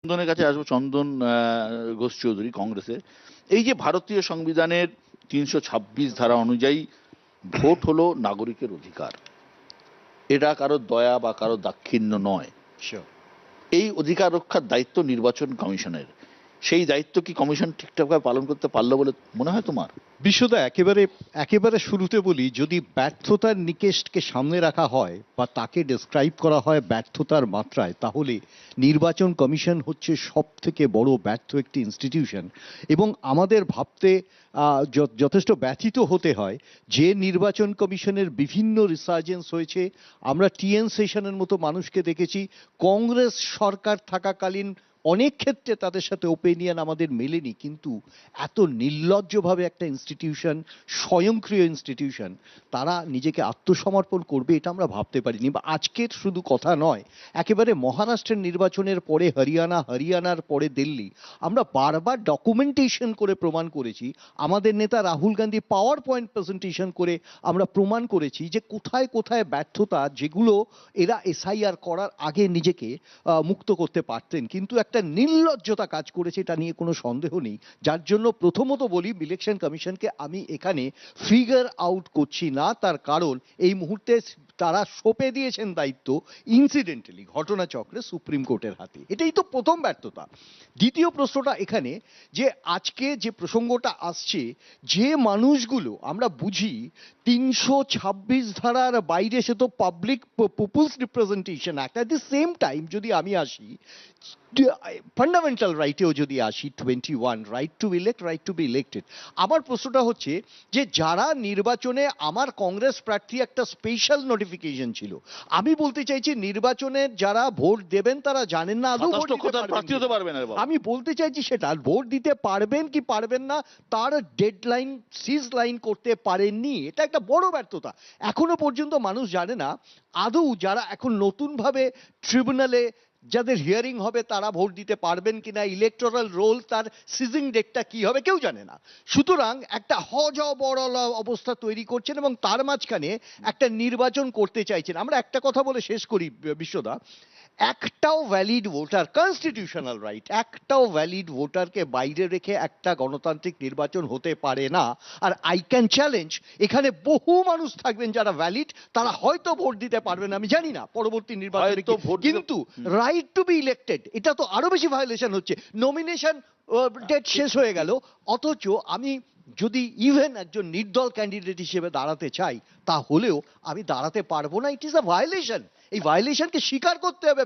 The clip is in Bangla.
চন্দনের কাছে আসবো। চন্দন ঘোষ চৌধুরী, কংগ্রেসের। এই যে ভারতীয় সংবিধানের ৩২৬ ধারা অনুযায়ী ভোট হলো নাগরিকের অধিকার, এটা কারো দয়া বা কারো দাক্ষিণ্য নয়। এই অধিকার রক্ষার দায়িত্ব নির্বাচন কমিশনের। সেই দায়িত্ব কি কমিশন ঠিকঠাকভাবে পালন করতে পারলো বলে মনে হয় তোমার? বিশ্বদা, একেবারে একেবারে শুরুতে বলি, যদি ব্যর্থতার নিকেশকে সামনে রাখা হয় বা তাকে ডেসক্রাইব করা হয় ব্যর্থতার মাত্রায়, তাহলে নির্বাচন কমিশন হচ্ছে সব থেকে বড় ব্যর্থ একটি ইনস্টিটিউশন। এবং আমাদের ভাবতে যথেষ্ট ব্যথিত হতে হয় যে নির্বাচন কমিশনের বিভিন্ন রিসার্জেন্স হয়েছে। আমরা টিএন সেশনের মতো মানুষকে দেখেছি কংগ্রেস সরকার থাকাকালীন, অনেক ক্ষেত্রে তাদের সাথে ওপিনিয়ন আমাদের মেলেনি, কিন্তু এত নির্লজ্জভাবে একটা ইনস্টিটিউশন, স্বয়ংক্রিয় ইনস্টিটিউশন, তারা নিজেকে আত্মসমর্পণ করবে এটা আমরা ভাবতে পারিনি। বা আজকের শুধু কথা নয়, একেবারে মহারাষ্ট্রের নির্বাচনের পরে হরিয়ানার পরে দিল্লি, আমরা বারবার ডকুমেন্টেশন করে প্রমাণ করেছি, আমাদের নেতা Rahul Gandhi power point presentation করে আমরা প্রমাণ করেছি যে কোথায় কোথায় ব্যর্থতা, যেগুলো এরা এসআইআর করার আগে নিজেকে মুক্ত করতে পারতেন, কিন্তু একটা নির্লজ্জতা কাজ করেছে, এটা নিয়ে কোনো সন্দেহ নেই। যার জন্য প্রথমত বলি, ইলেকশন কমিশনকে আমি এখানে ফিগার আউট করছি না। তার কারণ এই মুহূর্তে তারা সঁপে দিয়েছেন দায়িত্ব ইনসিডেন্টালি, ঘটনাচক্রে, সুপ্রিম কোর্টের হাতে। এটাই তো প্রথম ব্যর্থতা। দ্বিতীয় প্রশ্নটা এখানে, যে আজকে যে প্রসঙ্গটা আসছে, যে মানুষগুলো আমরা বুঝি ৩২৬ ধারার বাইরে, সে তো public peoples representation act. At the same time যদি আমি আসি ফান্ডামেন্টাল রাইটেও যদি আসি, 21 right to elect, right to be elected, আমার প্রশ্নটা হচ্ছে যে যারা নির্বাচনে, আমার কংগ্রেস প্রার্থী একটা স্পেশাল নোটিফিকেশন ছিল, আমি বলতে চাইছি নির্বাচনে যারা ভোট দেবেন তারা জানেন না আদৌ ভোট দিতে পারবেন। আমি বলতে চাইছি সেটা, ভোট দিতে পারবেন কি পারবেন না তার ডেডলাইন, সিজ লাইন করতে পারেননি। এটা একটা বড় ব্যর্থতা। এখনো পর্যন্ত মানুষ জানে না আদৌ যারা এখন নতুনভাবে ট্রিব্যুনালে যাদের হিয়ারিং হবে তারা ভোট দিতে পারবেন কিনা, ইলেকটোরাল রোল, তার সিজিং ডেটটা কি হবে, কেউ জানে না। সুতরাং একটা হযবরল অবস্থা তৈরি করছেন এবং তার মাঝখানে একটা নির্বাচন করতে চাইছেন। আমরা একটা কথা বলে শেষ করি বিশ্বদা, একটাও ভ্যালিড ভোটার, কনস্টিটিউশনাল রাইট, একটাও ভ্যালিড ভোটারকে বাইরে রেখে একটা গণতান্ত্রিক নির্বাচন হতে পারে না। আর আই ক্যান চ্যালেঞ্জ, এখানে বহু মানুষ থাকবেন যারা ভ্যালিড, তারা হয়তো ভোট দিতে পারবেন, আমি জানি না পরবর্তী নির্বাচনে, কিন্তু রাইট টু বি ইলেক্টেড, এটা তো আরো বেশি ভায়োলেশন হচ্ছে। নমিনেশন ডেট শেষ হয়ে গেল, অথচ আমি যদি ইভেন একজন নির্দল ক্যান্ডিডেট হিসেবে দাঁড়াতে চাই, তাহলেও আমি দাঁড়াতে পারবো না। It is a violation. এই ভায়োলেশনকে স্বীকার করতে হবে।